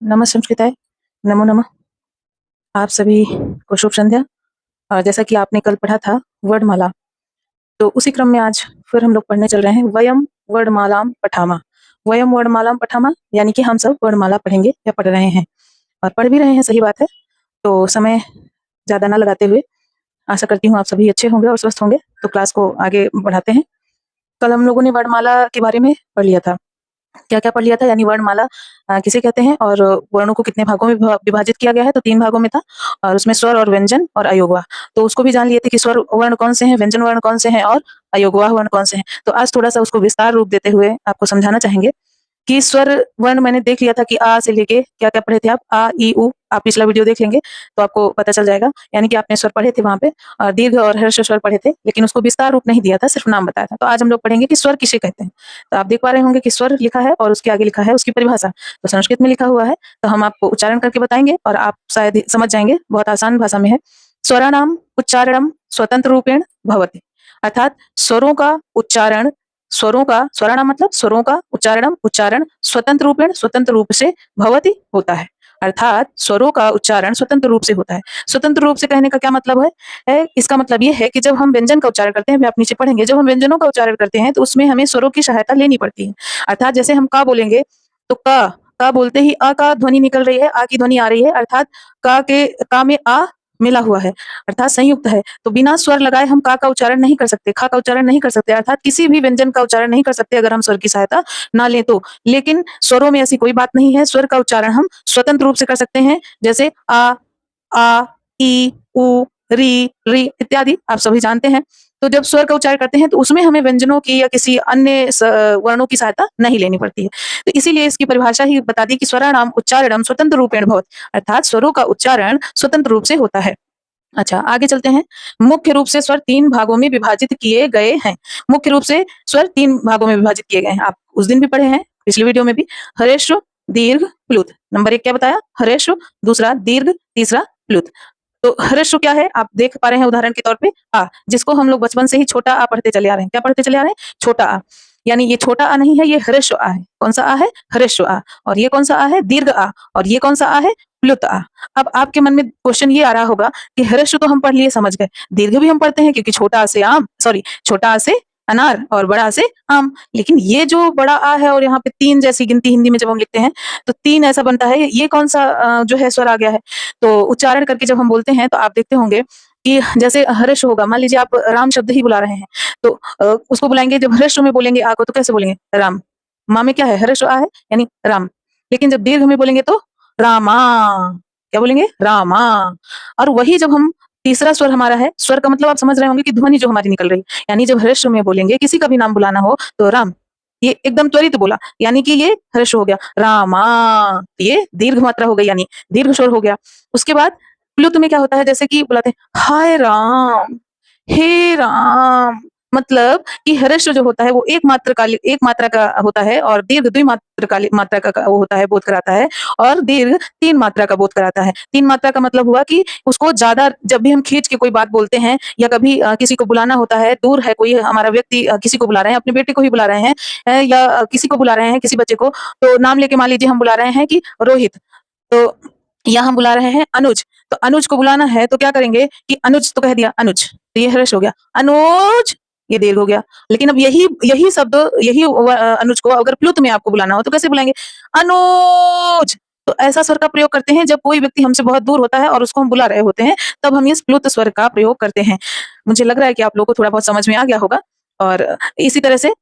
नमः संस्कृताय, नमो नमः। आप सभी को शुभ संध्या। और जैसा कि आपने कल पढ़ा था वर्णमाला, तो उसी क्रम में आज फिर हम लोग पढ़ने चल रहे हैं वयम वर्णमालाम पठामा। वयम वर्णमालाम पठामा यानी कि हम सब वर्णमाला पढ़ेंगे या पढ़ रहे हैं और पढ़ भी रहे हैं, सही बात है। तो समय ज़्यादा ना लगाते हुए आशा करती हूँ आप सभी अच्छे होंगे और स्वस्थ होंगे। तो क्लास को आगे बढ़ाते हैं। कल हम लोगों ने वर्णमाला के बारे में पढ़ लिया था। क्या-क्या पढ़ लिया था, यानी वर्णमाला किसे कहते हैं और वर्णों को कितने भागों में विभाजित किया गया है, तो 3 भागों में था और उसमें स्वर और व्यंजन और अयोगवा। तो उसको भी जान लिए थे कि स्वर वर्ण कौन से हैं, व्यंजन वर्ण कौन से हैं और अयोगवाह वर्ण कौन से हैं। तो आज थोड़ा-सा उसको विस्तार रूप देते हुए आपको समझाना चाहेंगे कि स्वर वर्ण मैंने देख लिया था कि आ से लेके क्या-क्या पढ़े थे आप, आ, ई, उ। आप पिछला वीडियो देख लेंगे तो आपको पता चल जाएगा, यानी कि आपने स्वर पढ़े थे वहाँ पे और दीर्घ और हर्ष स्वर पढ़े थे, लेकिन उसको विस्तार रूप नहीं दिया था, सिर्फ नाम बताया था। तो आज हम लोग पढ़ेंगे कि स्वर किसे कहते हैं। तो आप देख पा रहे होंगे कि स्वर लिखा है और उसके आगे लिखा है उसकी परिभाषा। तो संस्कृत में लिखा हुआ है, तो हम आपको उच्चारण करके बताएंगे और आप शायद ही समझ जाएंगे, बहुत आसान भाषा में है। स्वराणाम उच्चारणम स्वतंत्र रूपेण भवति, अर्थात स्वराणाम मतलब स्वरों का उच्चारण स्वतंत्र रूप से भवति होता है, अर्थात स्वरों का उच्चारण स्वतंत्र रूप से होता है। स्वतंत्र रूप से कहने का क्या मतलब है? इसका मतलब ये है कि जब हम व्यंजन का उच्चारण करते हैं, अभी आप नीचे पढ़ेंगे, जब हम व्यंजनों का उच्चारण करते हैं तो उसमें हमें स्वरों की सहायता लेनी पड़ती है। अर्थात जैसे हम का बोलेंगे तो का बोलते ही अ का ध्वनि निकल रही है, आ की ध्वनि आ रही है, अर्थात का में आ मिला हुआ है, अर्थात संयुक्त है। तो बिना स्वर लगाए हम का उच्चारण नहीं कर सकते, खा का उच्चारण नहीं कर सकते, अर्थात किसी भी व्यंजन का उच्चारण नहीं कर सकते अगर हम स्वर की सहायता ना लें तो। लेकिन स्वरों में ऐसी कोई बात नहीं है, स्वर का उच्चारण हम स्वतंत्र रूप से कर सकते हैं, जैसे आ, ई, उ, री इत्यादि आप सभी जानते हैं। तो जब स्वर का उच्चारण करते हैं तो उसमें हमें व्यंजनों की या किसी अन्य वर्णों की सहायता नहीं लेनी पड़ती है। तो इसीलिए इसकी परिभाषा ही बता दी कि स्वराणाम उच्चारणम स्वतंत्र रूपेण भवति, अर्थात स्वरों का उच्चारण स्वतंत्र रूप से होता है। अच्छा, आगे चलते हैं। मुख्य रूप से स्वर 3 भागों में विभाजित किए गए हैं। मुख्य रूप से स्वर 3 भागों में विभाजित किए गए हैं। आप उस दिन भी पढ़े हैं, पिछले वीडियो में भी। हरेश्व, दीर्घ, प्लुत। नंबर 1 क्या बताया? हरेश्व, दूसरा दीर्घ, तीसरा प्लुत। तो हरेश्व क्या है? आप देख पा रहे हैं उदाहरण के तौर पे आ, जिसको हम लोग बचपन से ही छोटा आ पढ़ते चले आ रहे हैं। क्या पढ़ते चले आ रहे हैं? छोटा आ। यानी ये छोटा आ नहीं है, ये हरेश्व आ है। कौन सा आ है? हरेश्व आ। और ये कौन सा आ है? दीर्घ आ। और ये कौन सा आ है? प्लुत आ। अब आपके मन में क्वेश्चन ये आ रहा होगा कि हर्ष तो हम पढ़ लिए, समझ गए, दीर्घ भी हम पढ़ते हैं क्योंकि छोटा आ से अनार और बड़ा आ से आम। लेकिन ये जो बड़ा आ है और यहाँ पे 3 जैसी गिनती हिंदी में जब हम लिखते हैं तो 3 ऐसा बनता है, ये कौन सा जो है स्वर आ गया है। तो उच्चारण करके जब हम बोलते हैं तो आप देखते होंगे कि जैसे हर्ष होगा, मान लीजिए आप राम शब्द ही बुला रहे हैं तो उसको बुलाएंगे, जब हर्ष में बोलेंगे आ को तो कैसे बोलेंगे? राम। माँ में क्या है? हर्ष आ है यानी राम। लेकिन जब दीर्घ में बोलेंगे तो रामा। क्या बोलेंगे? रामा। और वही जब हम तीसरा स्वर हमारा है, स्वर का मतलब आप समझ रहे होंगे कि ध्वनि जो हमारी निकल रही है, यानी जब हर्ष में बोलेंगे, किसी का भी नाम बुलाना हो तो राम, ये एकदम त्वरित बोला, यानी कि ये हर्ष हो गया, रामा। ये दीर्घ मात्रा हो गई, यानी दीर्घ स्वर हो गया। उसके बाद प्लुत में क्या होता है? जैसे कि बुलाते हैं हाय राम, हे राम, मतलब कि हर्ष जो होता है वो एक मात्रा का होता है और दीर्घ मात्रा का वो होता है, बोध कराता है, और दीर्घ 3 मात्रा का बोध कराता है। 3 मात्रा का मतलब हुआ कि उसको ज्यादा, जब भी हम खींच के कोई बात बोलते हैं या कभी किसी को बुलाना होता है, दूर है कोई हमारा व्यक्ति, किसी को बुला रहे हैं, अपने बेटे को ही बुला रहे हैं या किसी को बुला रहे हैं, किसी बच्चे को, तो नाम लेके मान लीजिए हम बुला रहे हैं कि रोहित, तो या हम बुला रहे हैं अनुज, तो अनुज को बुलाना है तो क्या करेंगे कि अनुज तो कह दिया, अनुज, तो ये हर्ष हो गया, अनुज, ये दीर्घ हो गया। लेकिन अब यही शब्द, अनुज को अगर प्लुत में आपको बुलाना हो तो कैसे बुलाएंगे? अनुज। तो ऐसा स्वर का प्रयोग करते हैं जब कोई व्यक्ति हमसे बहुत दूर होता है और उसको हम बुला रहे होते हैं, तब हम इस प्लुत स्वर का प्रयोग करते हैं। मुझे लग रहा है कि आप लोगों को थोड़ा बहुत समझ में आ गया होगा। और इसी तरह से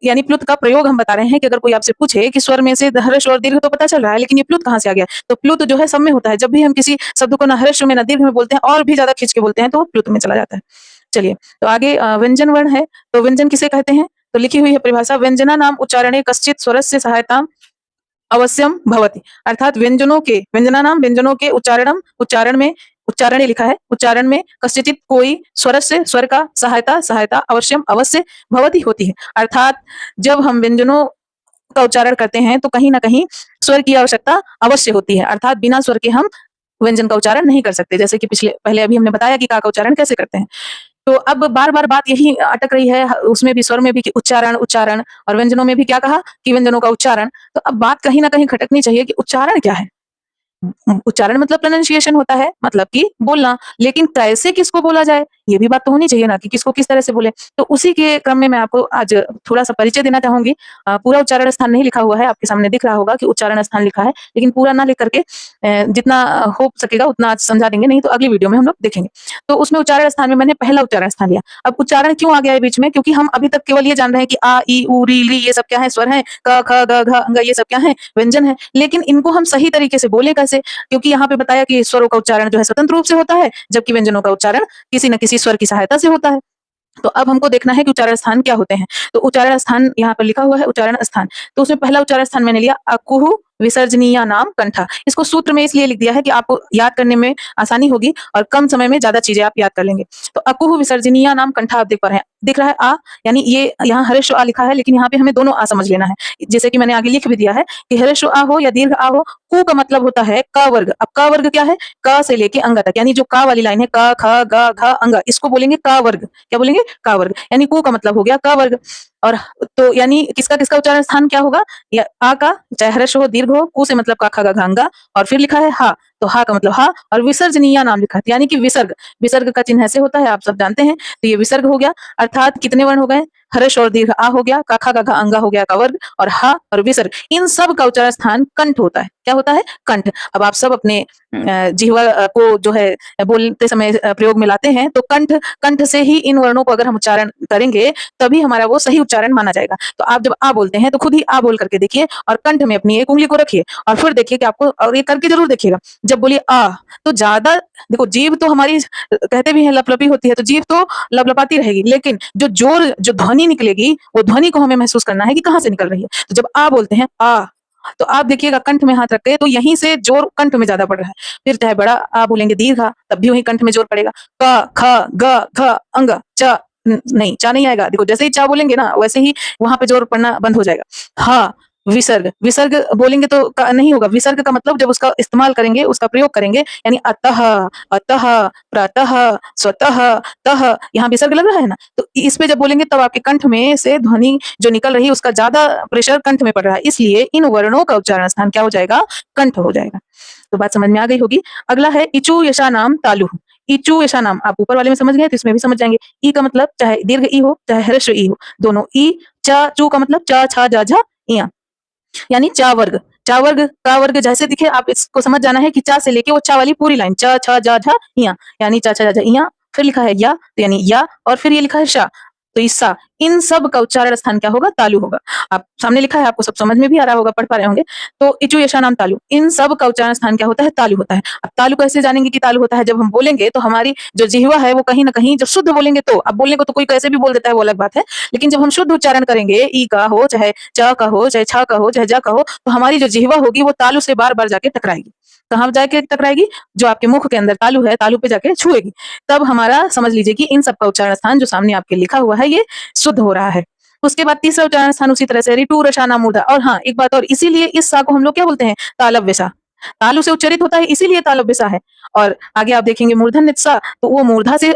यानी प्लुत का प्रयोग हम बता रहे हैं कि अगर कोई आपसे पूछे कि स्वर में से हर्ष और दीर्घ तो पता चल रहा है, लेकिन ये प्लुत कहाँ से आ गया? तो प्लुत जो है सब में होता है। जब भी हम किसी शब्द को ना हर्ष में ना दीर्घ में बोलते हैं और भी ज्यादा खींच के बोलते हैं तो वो प्लुत में चला जाता है। चलिए, तो आगे व्यंजन वर्ण है, तो व्यंजन किसे कहते हैं? तो लिखी हुई है परिभाषा, व्यंजना नाम उच्चारणे कश्चित स्वरस्य सहायता अवश्यम भवति, अर्थात व्यंजनों के उच्चारण लिखा है, उच्चारण में कस्यचित कोई स्वर से स्वर का सहायता अवश्यम अवश्य भवति होती है। अर्थात जब हम व्यंजनों का उच्चारण करते हैं तो कहीं ना कहीं स्वर की आवश्यकता अवश्य होती है, अर्थात बिना स्वर के हम व्यंजन का उच्चारण नहीं कर सकते। जैसे कि पहले अभी हमने बताया कि का उच्चारण कैसे करते हैं। तो अब बार-बार बात यही अटक रही है, उसमें भी स्वर में भी कि उच्चारण और व्यंजनों में भी क्या कहा कि व्यंजनों का उच्चारण। तो अब बात कहीं न कहीं खटकनी चाहिए कि उच्चारण क्या है? उच्चारण मतलब प्रोनाउंसिएशन होता है, मतलब कि बोलना, लेकिन कैसे किसको बोला जाए, ये भी बात तो होनी चाहिए ना कि किसको किस तरह से बोले। तो उसी के क्रम में मैं आपको आज थोड़ा-सा परिचय देना चाहूँगी। पूरा उच्चारण स्थान नहीं लिखा हुआ है, आपके सामने दिख रहा होगा कि उच्चारण स्थान लिखा है, लेकिन पूरा ना लिख करके जितना हो सकेगा उतना आज समझा देंगे, नहीं तो अगली वीडियो में हम लोग देखेंगे। तो उसमें उच्चारण स्थान में मैंने पहला उच्चारण स्थान लिया। अब उच्चारण क्यों आ गया है बीच में? क्योंकि हम अभी तक केवल ये जान रहे हैं कि आ, ई, उ, री, ली ये सब क्या है? स्वर हैं। क, ख, ग, घ, अंग ये सब क्या है? व्यंजन है। लेकिन इनको हम सही तरीके से बोले कैसे? क्योंकि यहाँ पे बताया कि स्वरों का उच्चारण जो है स्वतंत्र रूप से होता है, जबकि व्यंजनों का उच्चारण किसी न किसी स्वर की सहायता से होता है। तो अब हमको देखना है कि उच्चारण स्थान क्या होते हैं। तो उच्चारण स्थान यहाँ पर लिखा हुआ है उच्चारण स्थान। तो उसमें पहला उच्चारण स्थान मैंने लिया अकुह विसर्जनीय नाम कंठा। इसको सूत्र में इसलिए लिख दिया है कि आपको याद करने में आसानी होगी और कम समय में ज्यादा चीजें आप याद कर लेंगे। तो अकुह विसर्जनीय नाम कंठा आप देख पा रहे हैं, दिख रहा है आ, यानी ये यहाँ हर्ष आ लिखा है, लेकिन यहाँ पे हमें दोनों आ समझ लेना है। जैसे कि मैंने आगे लिख भी दिया है कि हर्ष आ हो या दीर्घ आ हो, कु का मतलब होता है क वर्ग। अब क वर्ग क्या है? क से लेके अंग तक, यानी जो क वाली लाइन है क ख ग घ अंग, इसको बोलेंगे क वर्ग। क्या बोलेंगे? क वर्ग। यानी कु का मतलब हो गया क वर्ग। और तो यानी किसका किसका उच्चारण स्थान क्या होगा? या आ का, चाहे हर्ष हो दीर्घ हो, कु से मतलब का ख ग घ अंग, और फिर लिखा है हा, तो हा का मतलब हा, और विसर्जनीय नाम लिखा है यानी कि विसर्ग। विसर्ग का चिन्ह ऐसे होता है, आप सब जानते हैं। तो ये विसर्ग हो गया, अर्थात कितने वर्ण हो गए? हर्ष और दीर्घ आ हो गया, का खा का घा अंगा हो गया का वर्ग, और हा और विसर्ग, इन सब का उच्चारण स्थान कंठ होता है। क्या होता है? कंठ। अब आप सब अपने जिह्वा को जो है बोलते समय प्रयोग में लाते हैं, तो कंठ, कंठ से ही इन वर्णों को अगर हम उच्चारण करेंगे तभी हमारा वो सही उच्चारण माना जाएगा। तो आप जब आ बोलते हैं तो खुद ही आ बोल करके देखिए और कंठ में अपनी एक उंगली को रखिए और फिर देखिए कि आपको, और ये करके जरूर देखिएगा, जब बोलिए आ तो ज्यादा देखो, जीभ तो हमारी कहते भी हैं लपलपी होती है, तो जीभ तो लपलपाती रहेगी, लेकिन जो जोर, जो ध्वनि निकलेगी, वो ध्वनि को हमें महसूस करना है कि कहाँ से निकल रही है। तो जब आ बोलते हैं आ, तो आप देखिएगा कंठ में हाथ रखते हैं तो यहीं से जोर कंठ में ज्यादा पड़ रहा है। फिर चाहे बड़ा आ बोलेंगे दीर्घा, तब भी वही कंठ में जोर पड़ेगा। क ख ग घ अंग च, नहीं चा नहीं आएगा। देखो जैसे ही चा बोलेंगे ना वैसे ही वहां पे जोर पड़ना बंद हो जाएगा। हाँ, विसर्ग, विसर्ग बोलेंगे तो नहीं होगा। विसर्ग का मतलब जब उसका इस्तेमाल करेंगे, उसका प्रयोग करेंगे, यानी अतः, अतः, प्रातः, स्वतः, तह, यहाँ विसर्ग लग रहा है ना, तो इस पे जब बोलेंगे तब आपके कंठ में से ध्वनि जो निकल रही है उसका ज्यादा प्रेशर कंठ में पड़ रहा है, इसलिए इन वर्णों का उच्चारण स्थान क्या हो जाएगा? कंठ हो जाएगा। तो बात समझ में आ गई होगी। अगला है इचु यशा नाम तालु। इचु यशा नाम आप ऊपर वाले में समझ गए तो इसमें भी समझ जाएंगे। ई का मतलब चाहे दीर्घ ई हो चाहे ह्रस्व ई हो, दोनों ई। च चू का मतलब च छ जा झा इया, यानी चा वर्ग। चा वर्ग का वर्ग जैसे दिखे आप इसको समझ जाना है कि चा से लेके वो चा वाली पूरी लाइन च छ जा झा इया, यानी चा छ जा झा इया, फिर लिखा है या, तो यानी या, और फिर ये लिखा है शा, तो ईसा, इन सब का उच्चारण स्थान क्या होगा? तालु होगा। आप सामने लिखा है, आपको सब समझ में भी आ रहा होगा, पढ़ पा रहे होंगे। तो इचु यशा नाम तालु, इन सब का उच्चारण स्थान क्या होता है? तालु होता है। अब तालु कैसे जानेंगे कि तालु होता है? जब हम बोलेंगे तो हमारी जो जिह्वा है वो कहीं ना कहीं जब शुद्ध बोलेंगे, तो अब बोलने को तो कोई कैसे भी बोल देता है, वो अलग बात है, लेकिन जब हम शुद्ध उच्चारण करेंगे, ई का हो चाहे च का हो चाहे छ का हो चाहे ज का हो, तो हमारी जो जिह्वा होगी वो तालु से बार बार जाके टकराएगी। कहाँ जाके टकराएगी? जो आपके मुख के अंदर तालु है, तालु पे जाके छुएगी। तब हमारा समझ लीजिए कि इन सब का उच्चारण स्थान जो सामने आपके लिखा हुआ है ये शुद्ध हो रहा है। उसके बाद तीसरा उच्चारण स्थान उसी तरह से ऋतु रसाना मूर्धा। और हाँ, एक बात और, इसीलिए इस सा को हम लोग क्या बोलते हैं? तालव्य सा। तालु से उच्चरित होता है इसीलिए तालव्य सा है। और आगे आप देखेंगे मूर्धन्य सा, तो वो मूर्धा से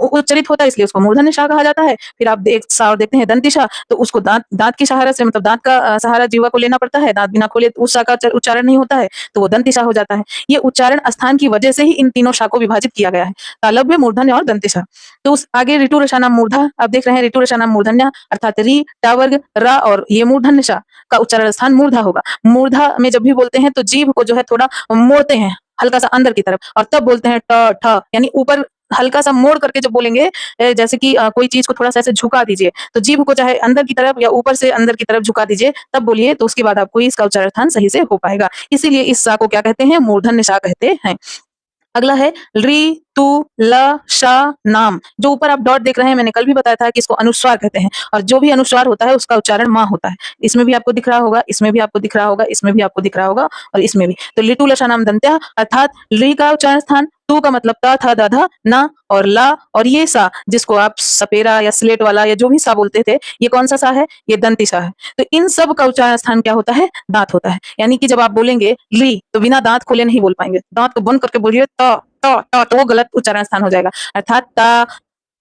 उच्चरित होता है इसलिए उसको मूर्धन्य सा कहा जाता है। फिर आप देख सा और देखते हैं दंतिशा, तो उसको दांत, दांत की सहारा से, मतलब दांत का सहारा जीवा को लेना पड़ता है, दांत बिना खोले उस सा का उच्चारण नहीं होता है, तो वो दंतिशा हो जाता है। ये उच्चारण स्थान की वजह से ही इन तीनों शा को विभाजित किया गया है, तालव्य, मूर्धन्य और दंतिशा। तो उस आगे ऋतु रसानाम मूर्धा आप देख रहे हैं, ऋतु रसानाम मूर्धन्य अर्थात री टा वर्ग रा और ये मूर्धन्य शा का उच्चारण स्थान मूर्धा होगा। मूर्धा में जब भी बोलते हैं तो जीभ को जो है थोड़ा मोड़ते हैं हल्का सा अंदर की तरफ, और तब बोलते हैं ट ठ, यानी ऊपर हल्का सा मोड़ करके जब बोलेंगे, जैसे कि कोई चीज को थोड़ा सा ऐसे झुका दीजिए, तो जीभ को चाहे अंदर की तरफ या ऊपर से अंदर की तरफ झुका दीजिए, तब बोलिए, तो उसके बाद आपको इसका उच्चारण स्थान सही से हो पाएगा। इसीलिए इस सा को क्या कहते हैं? मूर्धन्य सा कहते हैं। अगला है री तु ल शा नाम। जो ऊपर आप डॉट देख रहे हैं, मैंने कल भी बताया था कि इसको अनुस्वार कहते हैं, और जो भी अनुस्वार होता है उसका उच्चारण मां होता है। इसमें भी आपको दिख रहा होगा, इसमें भी आपको दिख रहा होगा, इसमें भी आपको दिख रहा होगा, और इसमें भी। तो लिटू लशा नाम दंत्या अर्थात ली का उच्चारण स्थान, तू का मतलब ता था दा धा ना, और ला और ये सा जिसको आप सपेरा या स्लेट वाला या जो भी सा बोलते थे, ये कौन सा सा है? ये दंती सा है। तो इन सब का उच्चारण स्थान क्या होता है? दांत होता है। यानी कि जब आप बोलेंगे ली, तो बिना दांत खोले नहीं बोल पाएंगे, दांत को बंद करके बोलिए तो वो गलत उच्चारण स्थान हो जाएगा। अर्थात ता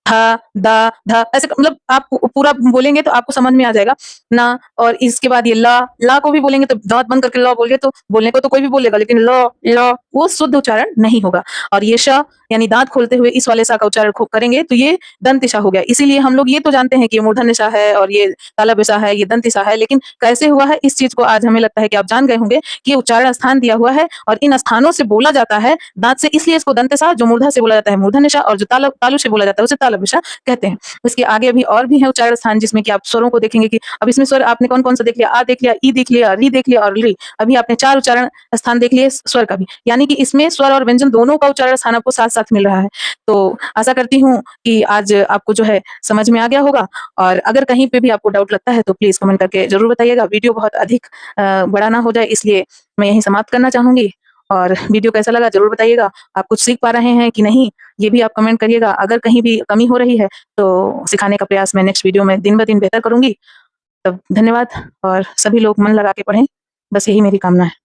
धा, दा, धा ऐसे मतलब आप पूरा बोलेंगे तो आपको समझ में आ जाएगा ना। और इसके बाद ये ला को भी बोलेंगे तो दाँत बंद करके ल बोलिए तो बोलने को तो कोई भी बोलेगा, लेकिन ल वो शुद्ध उच्चारण नहीं होगा। और ये श यानी दाँत खोलते हुए इस वाले सा का उच्चारण करेंगे तो ये दंत सा हो गया। इसीलिए हम लोग ये तो जानते हैं कि ये मूर्धन्य सा है और ये तालव्य सा है, ये दंत सा है, लेकिन कैसे हुआ है इस चीज़ को आज हमें लगता है कि आप जान गए होंगे कि ये उच्चारण स्थान दिया हुआ है और इन स्थानों से बोला जाता है दाँत से, इसलिए इसको दंत सा, जो मूर्धा से बोला जाता है मूर्धन्य सा, और जो तालु से बोला जाता है उसे तालव्य सा कहते हैं। इसके आगे अभी और भी है उच्चारण स्थान जिसमें कि आप स्वरों को देखेंगे कि अब इसमें स्वर आपने कौन-कौन सा देख लिया, आ देख लिया, ई देख लिया, री देख लिया और ली। अभी आपने 4 उच्चारण स्थान देख लिए स्वर का भी। यानी कि इसमें स्वर और व्यंजन दोनों का उच्चारण स्थान आपको साथ-साथ मिल रहा है। तो आशा करती हूँ कि आज आपको जो है समझ में आ गया होगा, और अगर कहीं पे भी आपको डाउट लगता है तो प्लीज़ कमेंट करके ज़रूर बताइएगा। वीडियो बहुत अधिक बड़ा ना हो जाए, इसलिए मैं यहीं समाप्त करना चाहूँगी। और वीडियो कैसा लगा ज़रूर बताइएगा। आप कुछ सीख पा रहे हैं कि नहीं, ये भी आप कमेंट करिएगा। अगर कहीं भी कमी हो रही है तो सिखाने का प्रयास मैं नेक्स्ट वीडियो में दिन-ब-दिन बेहतर करूँगी। तब धन्यवाद, और सभी लोग मन लगा के पढ़ें, बस यही मेरी कामना है।